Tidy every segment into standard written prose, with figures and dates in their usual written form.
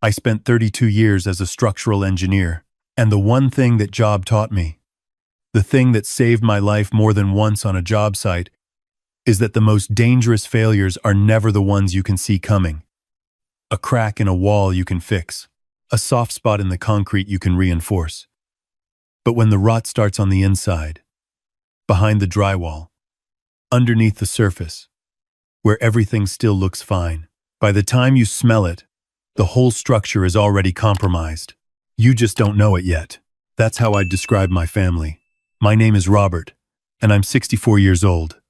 I spent 32 years as a structural engineer, and the one thing that job taught me, the thing that saved my life more than once on a job site, is that the most dangerous failures are never the ones you can see coming. A crack in a wall you can fix, a soft spot in the concrete you can reinforce. But when the rot starts on the inside, behind the drywall, underneath the surface, where everything still looks fine, by the time you smell it, the whole structure is already compromised. You just don't know it yet. That's how I'd describe my family. My name is Robert, and I'm 64 years old.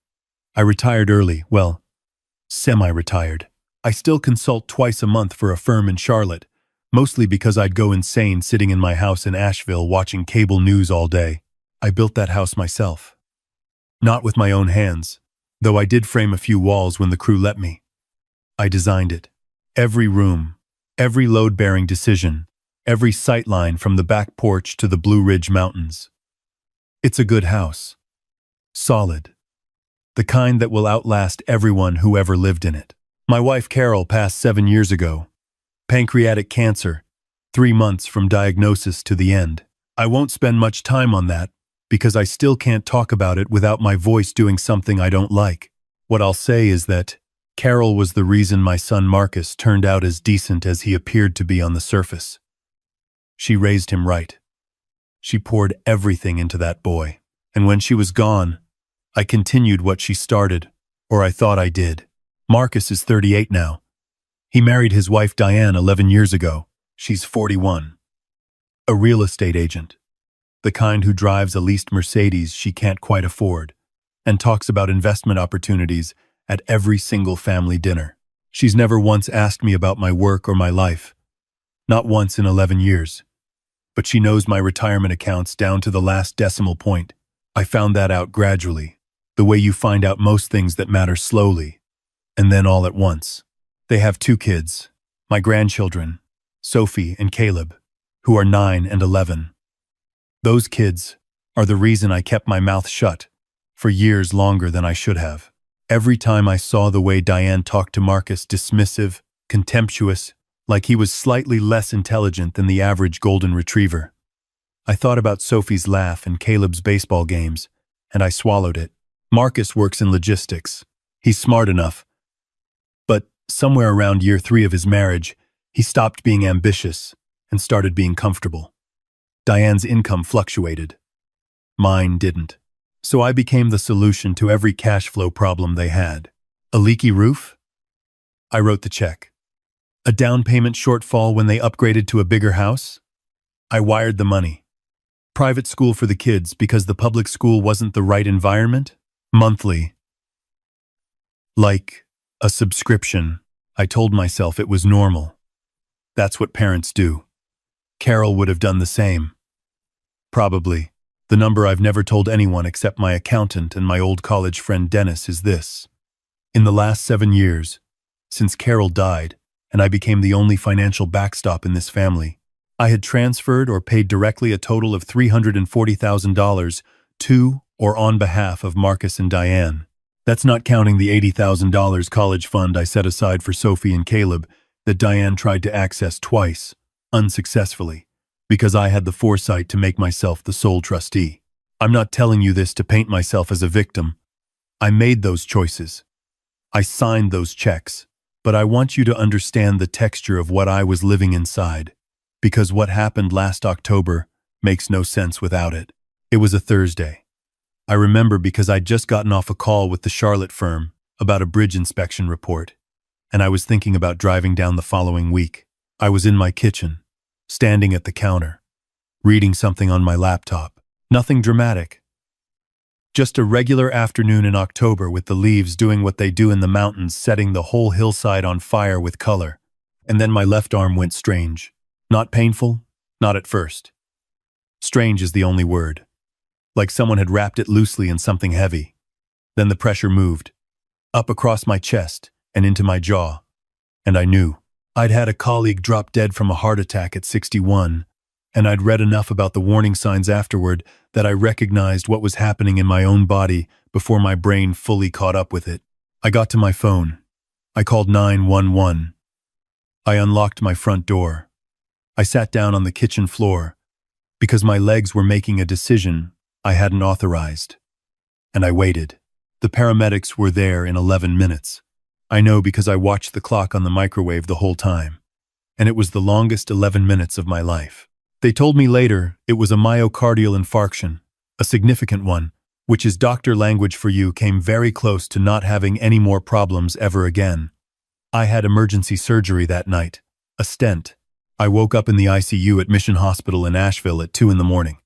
I retired early, well, semi-retired. I still consult twice a month for a firm in Charlotte, mostly because I'd go insane sitting in my house in Asheville watching cable news all day. I built that house myself. Not with my own hands, though I did frame a few walls when the crew let me. I designed it. Every room, every load-bearing decision, every sightline from the back porch to the Blue Ridge Mountains. It's a good house. Solid. The kind that will outlast everyone who ever lived in it. My wife Carol passed 7 years ago. Pancreatic cancer, 3 months from diagnosis to the end. I won't spend much time on that because I still can't talk about it without my voice doing something I don't like. What I'll say is that Carol was the reason my son Marcus turned out as decent as he appeared to be on the surface. She raised him right. She poured everything into that boy. And when she was gone, I continued what she started, or I thought I did. Marcus is 38 now. He married his wife Diane 11 years ago. She's 41. A real estate agent. The kind who drives a leased Mercedes she can't quite afford, and talks about investment opportunities at every single family dinner. She's never once asked me about my work or my life. Not once in 11 years. But she knows my retirement accounts down to the last decimal point. I found that out gradually, the way you find out most things that matter slowly, and then all at once. They have 2 kids, my grandchildren, Sophie and Caleb, who are 9 and 11. Those kids are the reason I kept my mouth shut for years longer than I should have. Every time I saw the way Diane talked to Marcus, dismissive, contemptuous, like he was slightly less intelligent than the average golden retriever, I thought about Sophie's laugh and Caleb's baseball games, and I swallowed it. Marcus works in logistics. He's smart enough. But somewhere around year 3 of his marriage, he stopped being ambitious and started being comfortable. Diane's income fluctuated. Mine didn't. So I became the solution to every cash flow problem they had. A leaky roof? I wrote the check. A down payment shortfall when they upgraded to a bigger house? I wired the money. Private school for the kids because the public school wasn't the right environment? Monthly. Like a subscription. I told myself it was normal. That's what parents do. Carol would have done the same. Probably. The number I've never told anyone except my accountant and my old college friend Dennis is this. In the last 7 years, since Carol died, and I became the only financial backstop in this family, I had transferred or paid directly a total of $340,000 to or on behalf of Marcus and Diane. That's not counting the $80,000 college fund I set aside for Sophie and Caleb that Diane tried to access twice, unsuccessfully, because I had the foresight to make myself the sole trustee. I'm not telling you this to paint myself as a victim. I made those choices. I signed those checks. But I want you to understand the texture of what I was living inside, because what happened last October makes no sense without it. It was a Thursday. I remember because I'd just gotten off a call with the Charlotte firm about a bridge inspection report, and I was thinking about driving down the following week. I was in my kitchen, standing at the counter, reading something on my laptop. Nothing dramatic. Just a regular afternoon in October with the leaves doing what they do in the mountains, setting the whole hillside on fire with color. And then my left arm went strange. Not painful, not at first. Strange is the only word. Like someone had wrapped it loosely in something heavy. Then the pressure moved, up across my chest and into my jaw. And I knew. I'd had a colleague drop dead from a heart attack at 61, and I'd read enough about the warning signs afterward that I recognized what was happening in my own body before my brain fully caught up with it. I got to my phone. I called 911. I unlocked my front door. I sat down on the kitchen floor because my legs were making a decision I hadn't authorized. And I waited. The paramedics were there in 11 minutes. I know because I watched the clock on the microwave the whole time. And it was the longest 11 minutes of my life. They told me later it was a myocardial infarction, a significant one, which is doctor language for you came very close to not having any more problems ever again. I had emergency surgery that night, a stent. I woke up in the ICU at Mission Hospital in Asheville at 2 in the morning,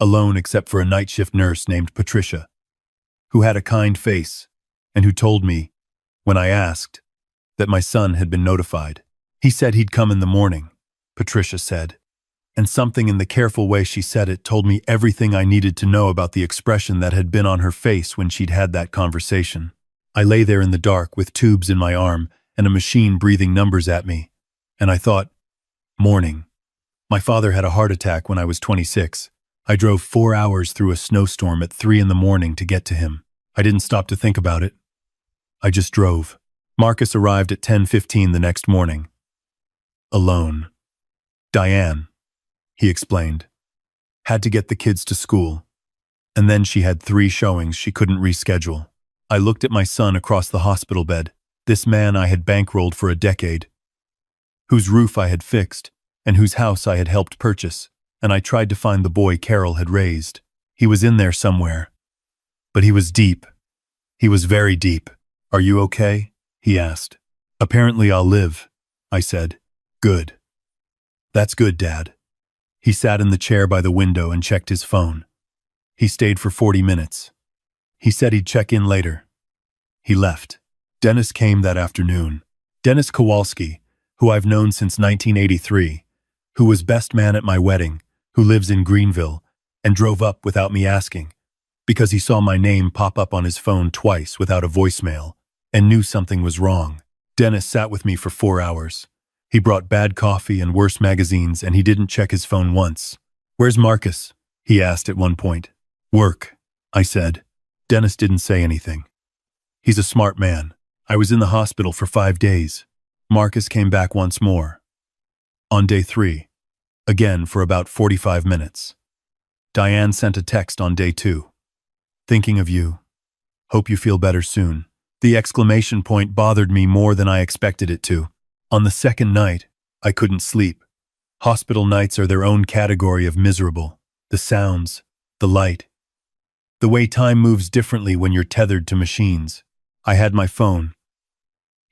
alone except for a night shift nurse named Patricia, who had a kind face and who told me, when I asked, that my son had been notified. He said he'd come in the morning, Patricia said, and something in the careful way she said it told me everything I needed to know about the expression that had been on her face when she'd had that conversation. I lay there in the dark with tubes in my arm and a machine breathing numbers at me, and I thought, morning. My father had a heart attack when I was 26. I drove 4 hours through a snowstorm at 3 in the morning to get to him. I didn't stop to think about it. I just drove. Marcus arrived at 10:15 the next morning. Alone. Diane, he explained, had to get the kids to school, and then she had 3 showings she couldn't reschedule. I looked at my son across the hospital bed, this man I had bankrolled for a decade, whose roof I had fixed, and whose house I had helped purchase, and I tried to find the boy Carol had raised. He was in there somewhere. But he was deep. He was very deep. Are you okay? He asked. Apparently I'll live, I said. Good. That's good, Dad. He sat in the chair by the window and checked his phone. He stayed for 40 minutes. He said he'd check in later. He left. Dennis came that afternoon. Dennis Kowalski, who I've known since 1983, who was best man at my wedding, who lives in Greenville, and drove up without me asking, because he saw my name pop up on his phone twice without a voicemail, and knew something was wrong. Dennis sat with me for 4 hours. He brought bad coffee and worse magazines, and he didn't check his phone once. Where's Marcus? He asked at one point. Work, I said. Dennis didn't say anything. He's a smart man. I was in the hospital for 5 days. Marcus came back once more. On day 3. Again for about 45 minutes. Diane sent a text on day 2. Thinking of you. Hope you feel better soon. The exclamation point bothered me more than I expected it to. On the second night, I couldn't sleep. Hospital nights are their own category of miserable. The sounds, the light. The way time moves differently when you're tethered to machines. I had my phone.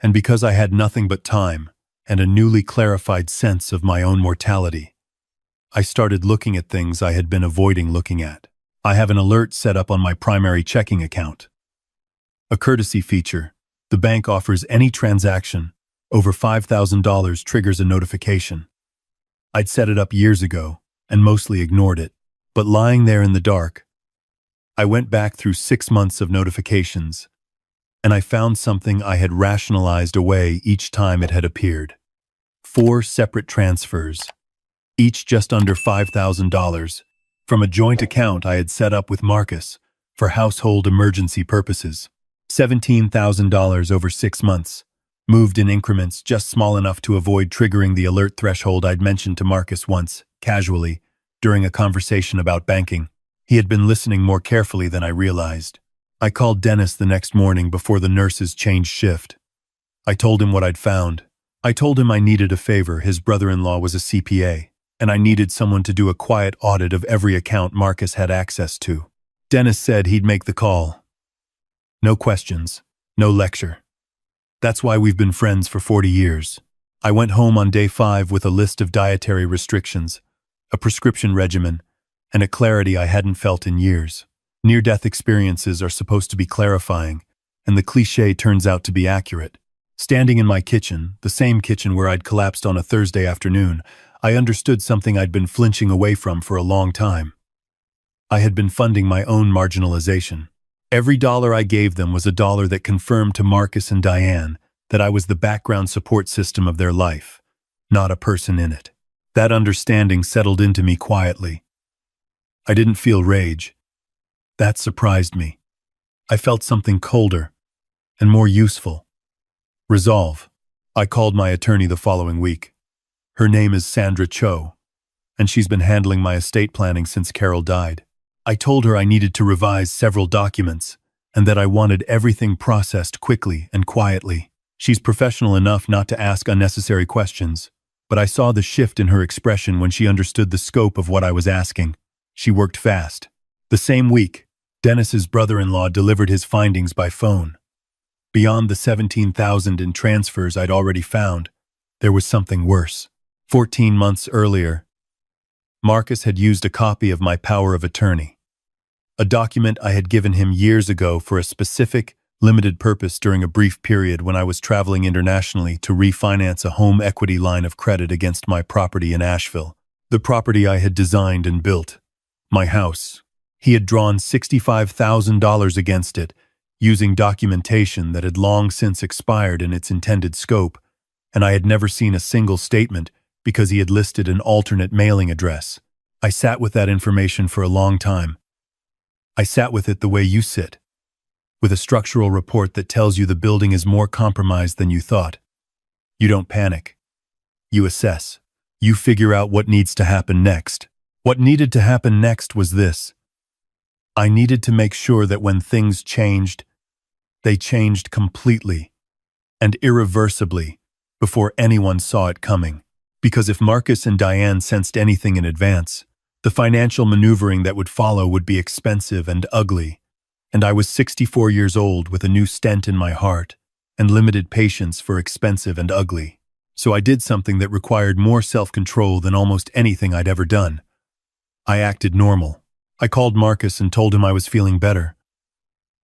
And because I had nothing but time and a newly clarified sense of my own mortality, I started looking at things I had been avoiding looking at. I have an alert set up on my primary checking account. A courtesy feature. The bank offers any transaction over $5,000 triggers a notification. I'd set it up years ago and mostly ignored it, but lying there in the dark, I went back through 6 months of notifications, and I found something I had rationalized away each time it had appeared. 4 separate transfers, each just under $5,000, from a joint account I had set up with Marcus for household emergency purposes. $17,000 over 6 months, moved in increments just small enough to avoid triggering the alert threshold I'd mentioned to Marcus once, casually, during a conversation about banking. He had been listening more carefully than I realized. I called Dennis the next morning before the nurses changed shift. I told him what I'd found. I told him I needed a favor. His brother-in-law was a CPA, and I needed someone to do a quiet audit of every account Marcus had access to. Dennis said he'd make the call. No questions, no lecture. That's why we've been friends for 40 years. I went home on day 5 with a list of dietary restrictions, a prescription regimen, and a clarity I hadn't felt in years. Near-death experiences are supposed to be clarifying, and the cliché turns out to be accurate. Standing in my kitchen, the same kitchen where I'd collapsed on a Thursday afternoon, I understood something I'd been flinching away from for a long time. I had been funding my own marginalization. Every dollar I gave them was a dollar that confirmed to Marcus and Diane that I was the background support system of their life, not a person in it. That understanding settled into me quietly. I didn't feel rage. That surprised me. I felt something colder and more useful. Resolve. I called my attorney the following week. Her name is Sandra Cho, and she's been handling my estate planning since Carol died. I told her I needed to revise several documents and that I wanted everything processed quickly and quietly. She's professional enough not to ask unnecessary questions, but I saw the shift in her expression when she understood the scope of what I was asking. She worked fast. The same week, Dennis's brother-in-law delivered his findings by phone. Beyond the $17,000 in transfers I'd already found, there was something worse. 14 months earlier, Marcus had used a copy of my power of attorney, a document I had given him years ago for a specific, limited purpose during a brief period when I was traveling internationally to refinance a home equity line of credit against my property in Asheville, the property I had designed and built, my house. He had drawn $65,000 against it, using documentation that had long since expired in its intended scope, and I had never seen a single statement because he had listed an alternate mailing address. I sat with that information for a long time. I sat with it the way you sit, with a structural report that tells you the building is more compromised than you thought. You don't panic. You assess. You figure out what needs to happen next. What needed to happen next was this. I needed to make sure that when things changed, they changed completely and irreversibly before anyone saw it coming. Because if Marcus and Diane sensed anything in advance, the financial maneuvering that would follow would be expensive and ugly. And I was 64 years old with a new stent in my heart and limited patience for expensive and ugly. So I did something that required more self-control than almost anything I'd ever done. I acted normal. I called Marcus and told him I was feeling better.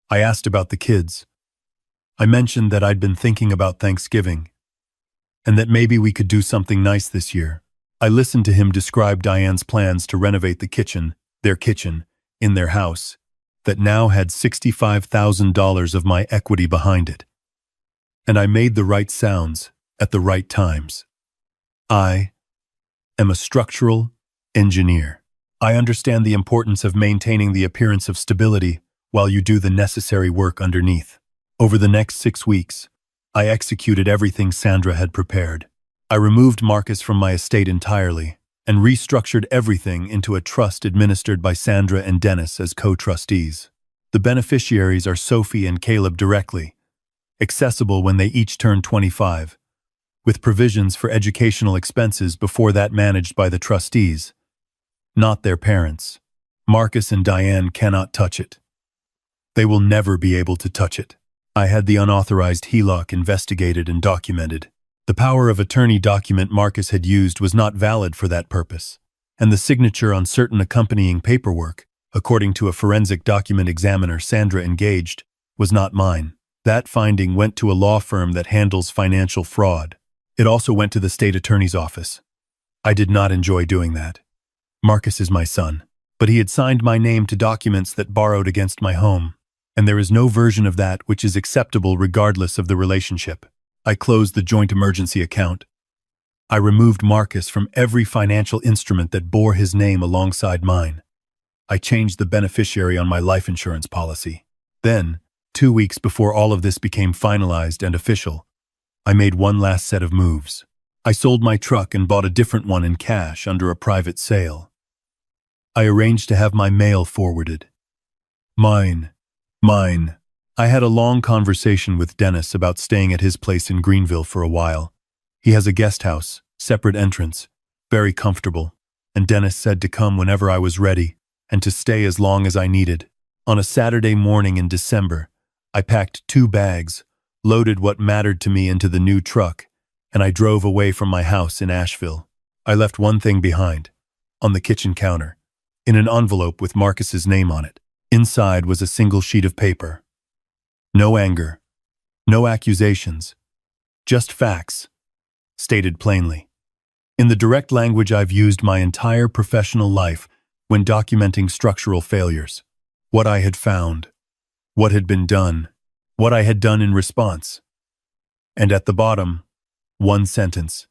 I asked about the kids. I mentioned that I'd been thinking about Thanksgiving and that maybe we could do something nice this year. I listened to him describe Diane's plans to renovate the kitchen, their kitchen, in their house, that now had $65,000 of my equity behind it. And I made the right sounds at the right times. I am a structural engineer. I understand the importance of maintaining the appearance of stability while you do the necessary work underneath. Over the next 6 weeks, I executed everything Sandra had prepared. I removed Marcus from my estate entirely and restructured everything into a trust administered by Sandra and Dennis as co-trustees. The beneficiaries are Sophie and Caleb directly, accessible when they each turn 25, with provisions for educational expenses before that managed by the trustees, not their parents. Marcus and Diane cannot touch it. They will never be able to touch it. I had the unauthorized HELOC investigated and documented. The power of attorney document Marcus had used was not valid for that purpose, and the signature on certain accompanying paperwork, according to a forensic document examiner Sandra engaged, was not mine. That finding went to a law firm that handles financial fraud. It also went to the state attorney's office. I did not enjoy doing that. Marcus is my son, but he had signed my name to documents that borrowed against my home, and there is no version of that which is acceptable regardless of the relationship. I closed the joint emergency account. I removed Marcus from every financial instrument that bore his name alongside mine. I changed the beneficiary on my life insurance policy. Then, 2 weeks before all of this became finalized and official, I made one last set of moves. I sold my truck and bought a different one in cash under a private sale. I arranged to have my mail forwarded. Mine. I had a long conversation with Dennis about staying at his place in Greenville for a while. He has a guest house, separate entrance, very comfortable, and Dennis said to come whenever I was ready and to stay as long as I needed. On a Saturday morning in December, I packed 2 bags, loaded what mattered to me into the new truck, and I drove away from my house in Asheville. I left one thing behind, on the kitchen counter, in an envelope with Marcus's name on it. Inside was a single sheet of paper. No anger, no accusations, just facts, stated plainly. In the direct language I've used my entire professional life when documenting structural failures. What I had found, what had been done, what I had done in response. And at the bottom, one sentence.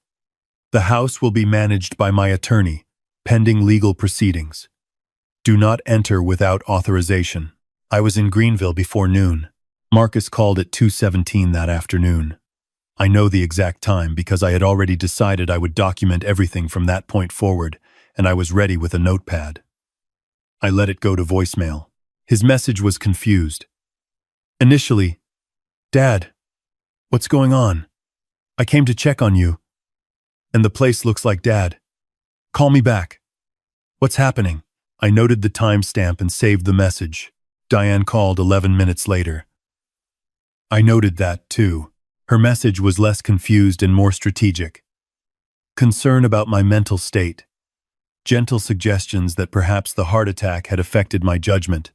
The house will be managed by my attorney, pending legal proceedings. Do not enter without authorization. I was in Greenville before noon. Marcus called at 2:17 that afternoon. I know the exact time because I had already decided I would document everything from that point forward, and I was ready with a notepad. I let it go to voicemail. His message was confused. Initially, "Dad, what's going on? I came to check on you. And the place looks like Dad. Call me back. What's happening?" I noted the timestamp and saved the message. Diane called 11 minutes later. I noted that, too. Her message was less confused and more strategic. Concern about my mental state. Gentle suggestions that perhaps the heart attack had affected my judgment.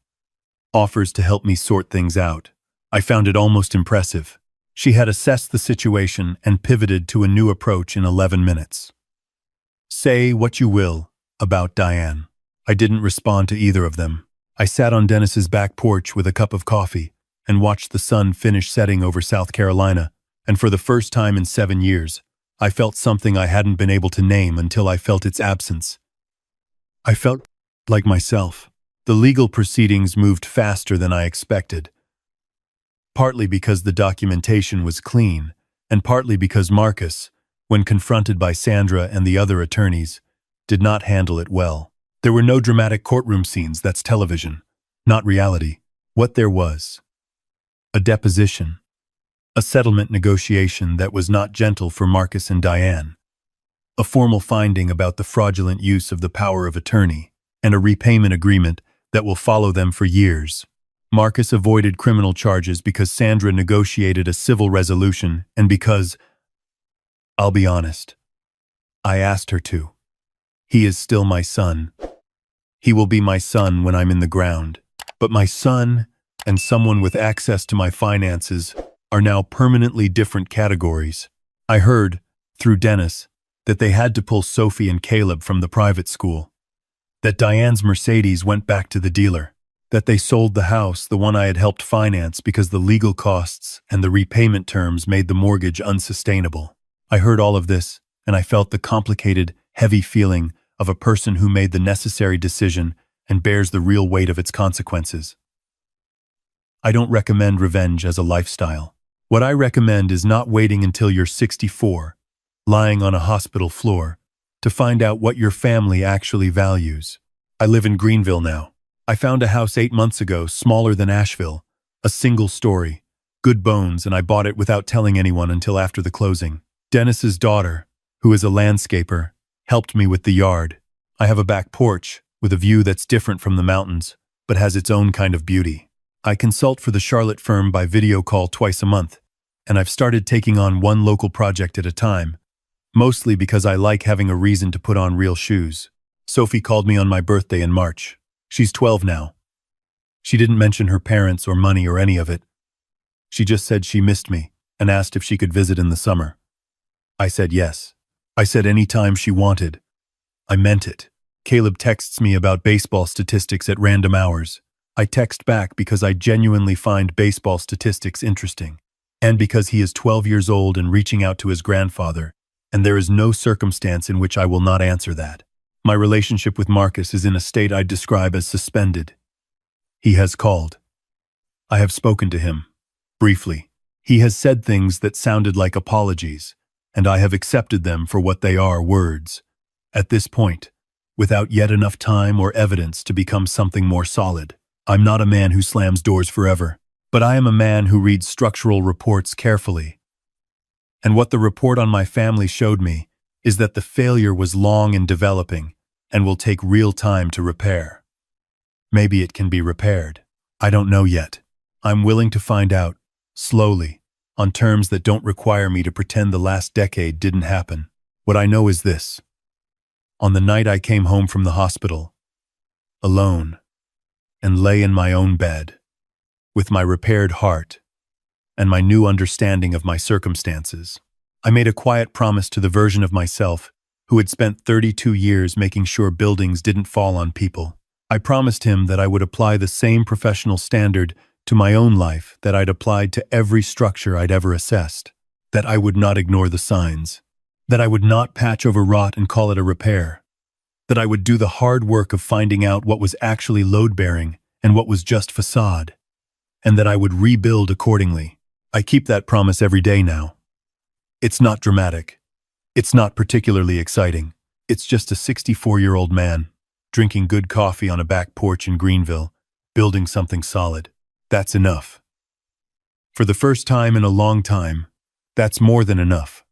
Offers to help me sort things out. I found it almost impressive. She had assessed the situation and pivoted to a new approach in 11 minutes. Say what you will about Diane. I didn't respond to either of them. I sat on Dennis's back porch with a cup of coffee and watched the sun finish setting over South Carolina, and for the first time in 7 years, I felt something I hadn't been able to name until I felt its absence. I felt like myself. The legal proceedings moved faster than I expected, partly because the documentation was clean, and partly because Marcus, when confronted by Sandra and the other attorneys, did not handle it well. There were no dramatic courtroom scenes. That's television, not reality. What there was: a deposition, a settlement negotiation that was not gentle for Marcus and Diane, a formal finding about the fraudulent use of the power of attorney, and a repayment agreement that will follow them for years. Marcus avoided criminal charges because Sandra negotiated a civil resolution and because, I'll be honest, I asked her to. He is still my son. He will be my son when I'm in the ground. But my son and someone with access to my finances are now permanently different categories. I heard, through Dennis, that they had to pull Sophie and Caleb from the private school, that Diane's Mercedes went back to the dealer, that they sold the house, the one I had helped finance, because the legal costs and the repayment terms made the mortgage unsustainable. I heard all of this, and I felt the complicated, heavy feeling of a person who made the necessary decision and bears the real weight of its consequences. I don't recommend revenge as a lifestyle. What I recommend is not waiting until you're 64, lying on a hospital floor, to find out what your family actually values. I live in Greenville now. I found a house 8 months ago, smaller than Asheville, a single story, good bones, and I bought it without telling anyone until after the closing. Dennis's daughter, who is a landscaper, helped me with the yard. I have a back porch with a view that's different from the mountains, but has its own kind of beauty. I consult for the Charlotte firm by video call twice a month, and I've started taking on one local project at a time, mostly because I like having a reason to put on real shoes. Sophie called me on my birthday in March. She's 12 now. She didn't mention her parents or money or any of it. She just said she missed me and asked if she could visit in the summer. I said yes. I said any time she wanted. I meant it. Caleb texts me about baseball statistics at random hours. I text back because I genuinely find baseball statistics interesting, and because he is 12 years old and reaching out to his grandfather, and there is no circumstance in which I will not answer that. My relationship with Marcus is in a state I'd describe as suspended. He has called. I have spoken to him, briefly. He has said things that sounded like apologies, and I have accepted them for what they are, words. At this point, without yet enough time or evidence to become something more solid. I'm not a man who slams doors forever, but I am a man who reads structural reports carefully. And what the report on my family showed me is that the failure was long in developing and will take real time to repair. Maybe it can be repaired. I don't know yet. I'm willing to find out, slowly, on terms that don't require me to pretend the last decade didn't happen. What I know is this. On the night I came home from the hospital, alone, and lay in my own bed, with my repaired heart and my new understanding of my circumstances, I made a quiet promise to the version of myself who had spent 32 years making sure buildings didn't fall on people. I promised him that I would apply the same professional standard to my own life that I'd applied to every structure I'd ever assessed, that I would not ignore the signs, that I would not patch over rot and call it a repair, that I would do the hard work of finding out what was actually load-bearing and what was just facade, and that I would rebuild accordingly. I keep that promise every day now. It's not dramatic. It's not particularly exciting. It's just a 64-year-old man, drinking good coffee on a back porch in Greenville, building something solid. That's enough. For the first time in a long time, that's more than enough.